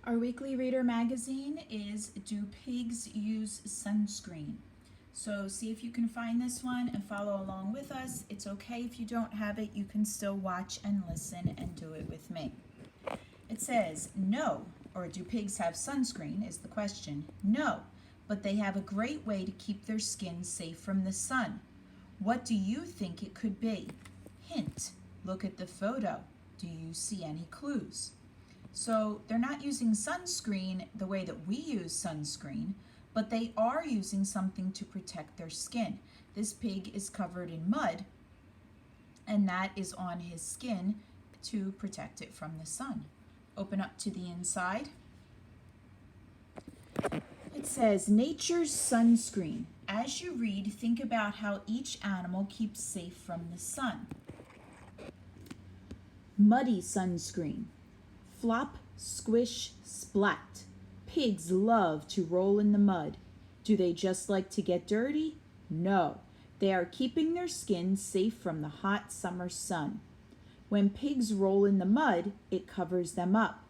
Our weekly reader magazine is Do Pigs Use Sunscreen? So see if you can find this one and follow along with us. It's okay if you don't have it. You can still watch and listen and do it with me. It says, no, or do pigs have sunscreen is the question. No, but they have a great way to keep their skin safe from the sun. What do you think it could be? Hint, look at the photo. Do you see any clues? So they're not using sunscreen the way that we use sunscreen, but they are using something to protect their skin. This pig is covered in mud, and that is on his skin to protect it from the sun. Open up to the inside. It says, nature's sunscreen. As you read, think about how each animal keeps safe from the sun. Muddy sunscreen. Flop, squish, splat. Pigs love to roll in the mud. Do they just like to get dirty? No, they are keeping their skin safe from the hot summer sun. When pigs roll in the mud, it covers them up.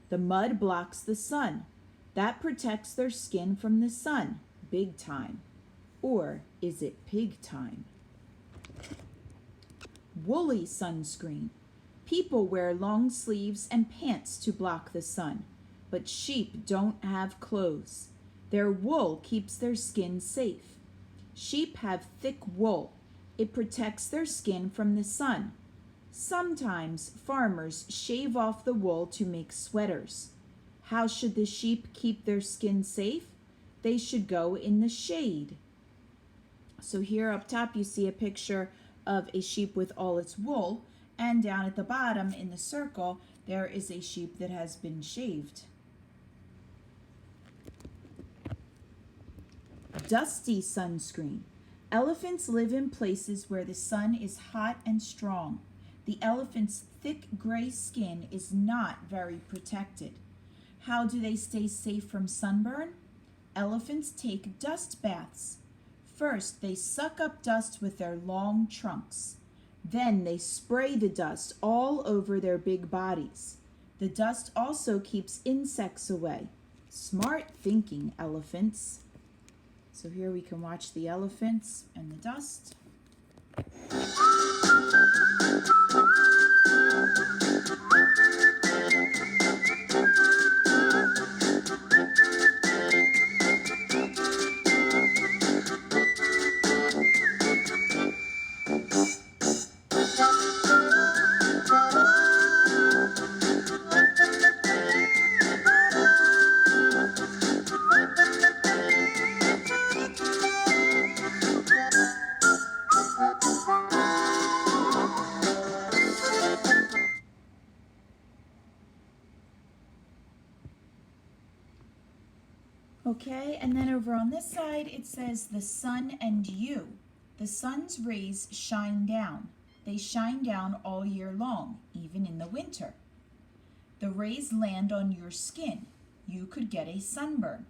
The mud blocks the sun. That protects their skin from the sun, big time. Or is it pig time? Woolly sunscreen. People wear long sleeves and pants to block the sun, but sheep don't have clothes. Their wool keeps their skin safe. Sheep have thick wool. It protects their skin from the sun. Sometimes farmers shave off the wool to make sweaters. How should the sheep keep their skin safe? They should go in the shade. So here up top you see a picture of a sheep with all its wool, and down at the bottom in the circle there is a sheep that has been shaved. Dusty sunscreen. Elephants live in places where the sun is hot and strong. The elephant's thick gray skin is not very protected. How do they stay safe from sunburn? Elephants take dust baths. First, they suck up dust with their long trunks. Then they spray the dust all over their big bodies. The dust also keeps insects away. Smart thinking, elephants. So here we can watch the elephants and the dust. Okay, and then over on this side it says the sun and you. The sun's rays shine down. They shine down all year long, even in the winter. The rays land on your skin. You could get a sunburn.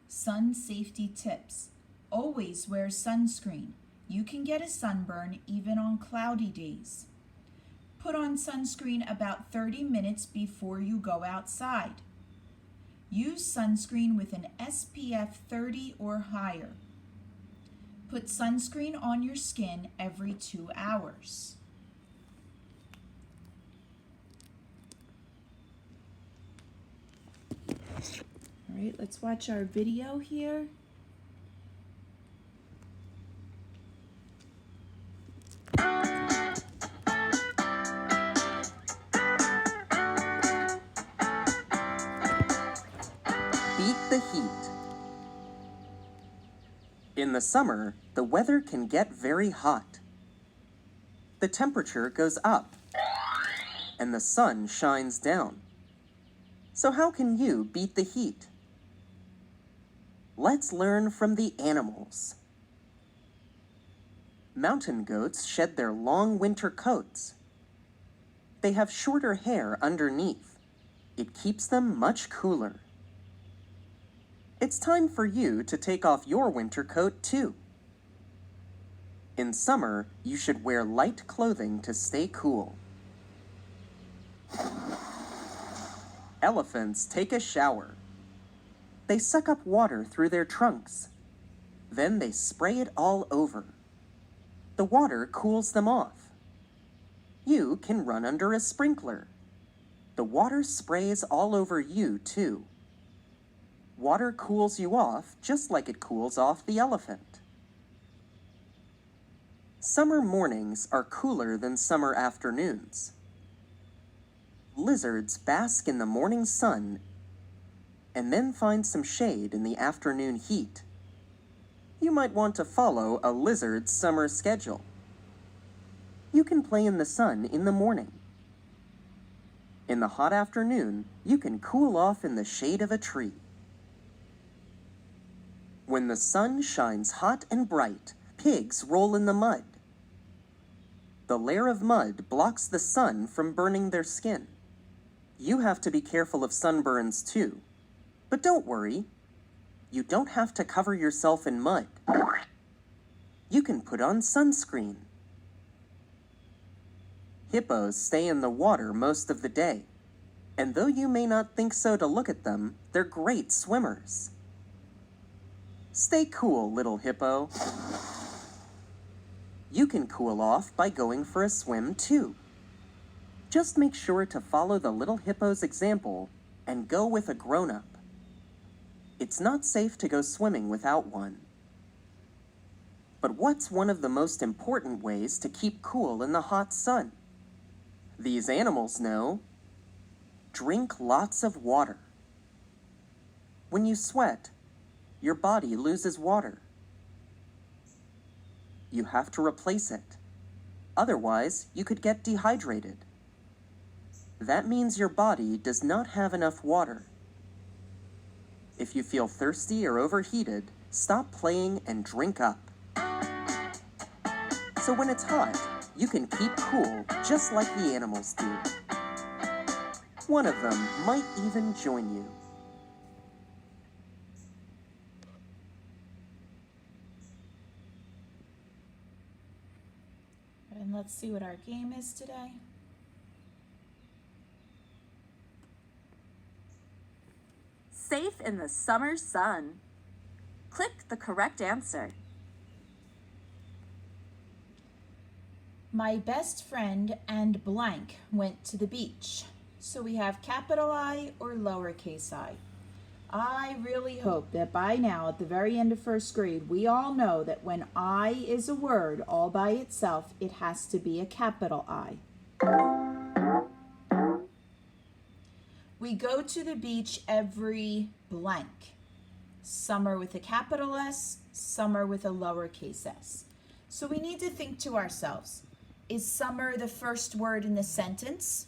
Sun safety tips. Always wear sunscreen. You can get a sunburn even on cloudy days. Put on sunscreen about 30 minutes before you go outside. Use sunscreen with an SPF 30 or higher. Put sunscreen on your skin every 2 hours. All right, let's watch our video here. Beat the heat. In the summer, the weather can get very hot. The temperature goes up, and the sun shines down. So how can you beat the heat? Let's learn from the animals. Mountain goats shed their long winter coats. They have shorter hair underneath. It keeps them much cooler. It's time for you to take off your winter coat too. In summer, you should wear light clothing to stay cool. Elephants take a shower. They suck up water through their trunks. Then they spray it all over. The water cools them off. You can run under a sprinkler. The water sprays all over you, too. Water cools you off just like it cools off the elephant. Summer mornings are cooler than summer afternoons. Lizards bask in the morning sun and then find some shade in the afternoon heat. You might want to follow a lizard's summer schedule. You can play in the sun in the morning. In the hot afternoon, you can cool off in the shade of a tree. When the sun shines hot and bright, pigs roll in the mud. The layer of mud blocks the sun from burning their skin. You have to be careful of sunburns too. But don't worry. You don't have to cover yourself in mud. You can put on sunscreen. Hippos stay in the water most of the day. And though you may not think so to look at them, they're great swimmers. Stay cool, little hippo. You can cool off by going for a swim too. Just make sure to follow the little hippo's example and go with a grown-up. It's not safe to go swimming without one. But what's one of the most important ways to keep cool in the hot sun? These animals know. Drink lots of water. When you sweat, your body loses water. You have to replace it. Otherwise, you could get dehydrated. That means your body does not have enough water. If you feel thirsty or overheated, stop playing and drink up. So when it's hot, you can keep cool just like the animals do. One of them might even join you. And let's see what our game is today. Safe in the summer sun. Click the correct answer. My best friend and blank went to the beach. So we have capital I or lowercase I. I really hope that by now, at the very end of first grade, we all know that when I is a word all by itself, it has to be a capital I. We go to the beach every blank. Summer with a capital S, summer with a lowercase s. So we need to think to ourselves, is summer the first word in the sentence?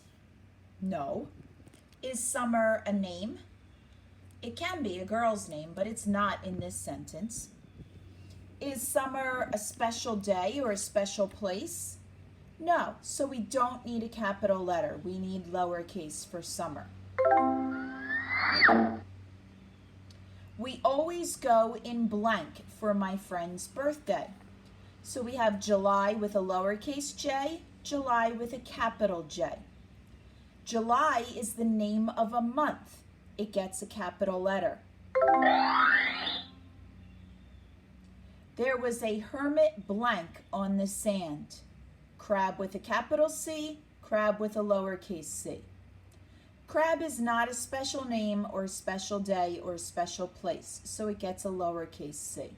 No. Is summer a name? It can be a girl's name, but it's not in this sentence. Is summer a special day or a special place? No, so we don't need a capital letter. We need lowercase for summer. We always go in blank for my friend's birthday. So we have July with a lowercase j, July with a capital J. July is the name of a month. It gets a capital letter. There was a hermit blank on the sand. Crab with a capital C, crab with a lowercase c. Crab is not a special name or a special day or a special place, so it gets a lowercase c.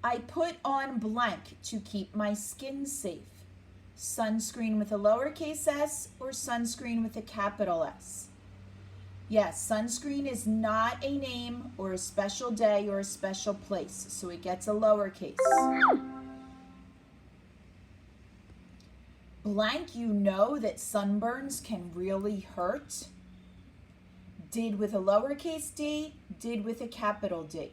I put on blank to keep my skin safe. Sunscreen with a lowercase s or sunscreen with a capital S. Yes, sunscreen is not a name or a special day or a special place, so it gets a lowercase. Blank, you know that sunburns can really hurt. Did with a lowercase d, did with a capital D.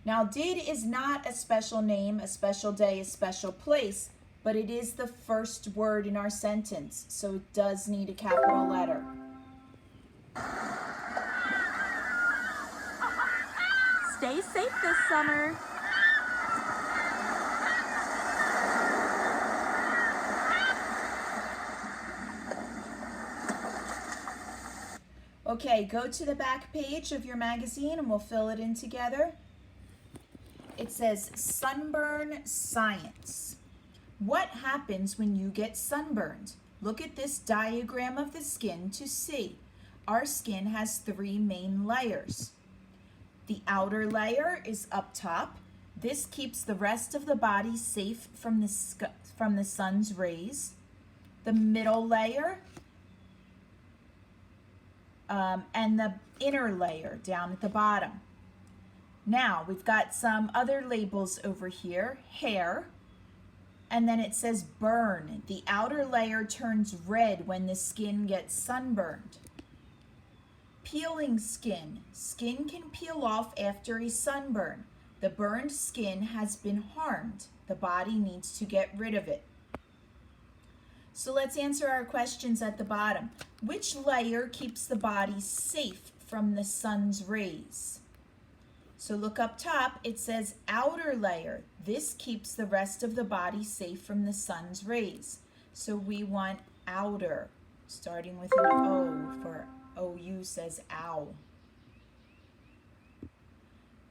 Now, did is not a special name, a special day, a special place, but it is the first word in our sentence, so it does need a capital letter. Stay safe this summer. Okay, go to the back page of your magazine and we'll fill it in together. It says Sunburn Science. What happens when you get sunburned? Look at this diagram of the skin to see. Our skin has 3 main layers. The outer layer is up top. This keeps the rest of the body safe from the sun's rays. The middle layer and the inner layer down at the bottom. Now we've got some other labels over here. Hair, and then it says burn. The outer layer turns red when the skin gets sunburned. Peeling skin. Skin can peel off after a sunburn. The burned skin has been harmed. The body needs to get rid of it. So let's answer our questions at the bottom. Which layer keeps the body safe from the sun's rays? So look up top, it says outer layer. This keeps the rest of the body safe from the sun's rays. So we want outer, starting with an O for OU says ow.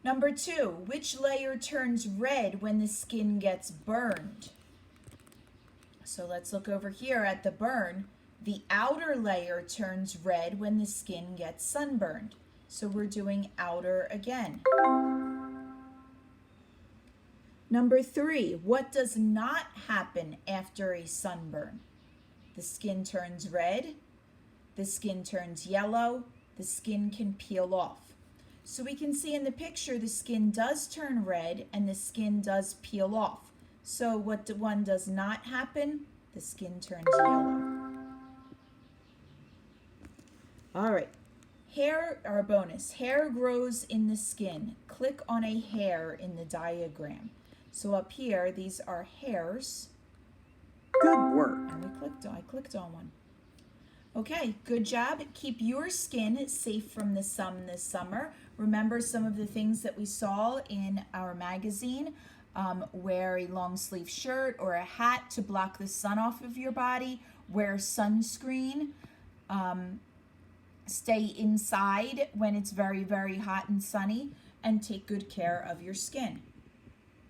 Number 2, which layer turns red when the skin gets burned? So let's look over here at the burn. The outer layer turns red when the skin gets sunburned. So we're doing outer again. Number 3, what does not happen after a sunburn? The skin turns red, the skin turns yellow, the skin can peel off. So we can see in the picture the skin does turn red and the skin does peel off. So what one does not happen? The skin turns yellow. All right. Hair, our bonus, hair grows in the skin. Click on a hair in the diagram. So up here, these are hairs. Good work. And I clicked on one. Okay, good job. Keep your skin safe from the sun this summer. Remember some of the things that we saw in our magazine. Wear a long sleeve shirt or a hat to block the sun off of your body. Wear sunscreen. Stay inside when it's very, very hot and sunny, and take good care of your skin.